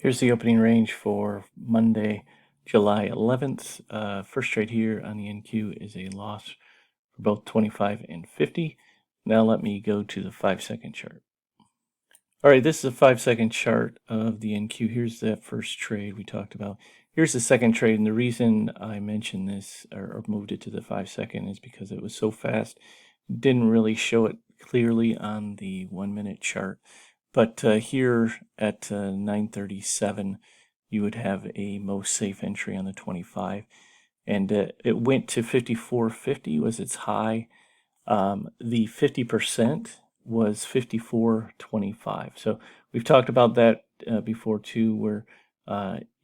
Here's the opening range for Monday, July 11th. First trade here on the NQ is a loss for both 25 and 50. Now let me go to the 5-second chart. All right, this is a 5-second chart of the NQ. Here's that first trade we talked about. Here's the second trade, and the reason I mentioned this or moved it to the 5-second is because it was so fast. Didn't really show it clearly on the 1-minute chart. But here at 9:37, you would have a most safe entry on the 25, and it went to 54.50 was its high. The 50% was 54.25. So we've talked about that before too, where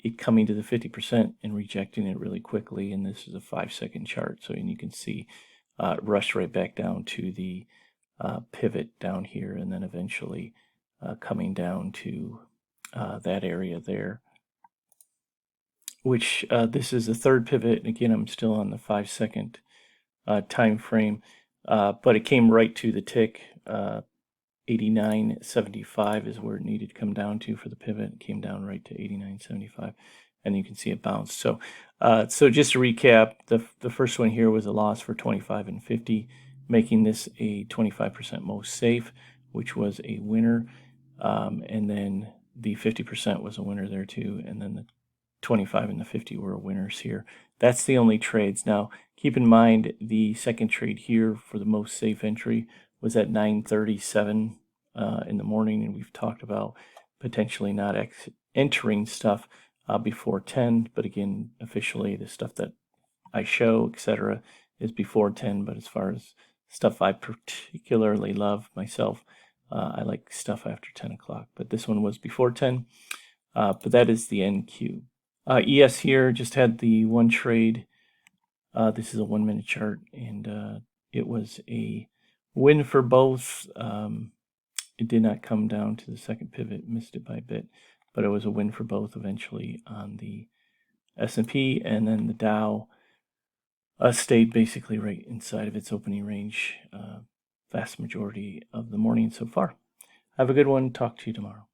it coming to the 50% and rejecting it really quickly. And this is a 5-second chart, so and you can see it rushed right back down to the pivot down here, and then eventually coming down to that area there, which this is the third pivot. Again, I'm still on the 5-second time frame, but it came right to the tick. 89.75 is where it needed to come down to for the pivot. It came down right to 89.75, and you can see it bounced. So just to recap, the first one here was a loss for 25 and 50, making this a 25% most safe, which was a winner. And then the 50% was a winner there too, and then the 25 and the 50 were winners here. That's the only trades. Now, keep in mind the second trade here for the most safe entry was at 9:37 in the morning, and we've talked about potentially not entering stuff before 10. But again, officially, the stuff that I show, etc., is before 10. But as far as stuff I particularly love myself, I like stuff after 10 o'clock. But this one was before 10. But that is the NQ. ES here just had the one trade. This is a 1-minute chart, and it was a win for both. It did not come down to the second pivot, missed it by a bit, but it was a win for both eventually on the S&P, and then the Dow stayed basically right inside of its opening range vast majority of the morning so far. Have a good one. Talk to you tomorrow.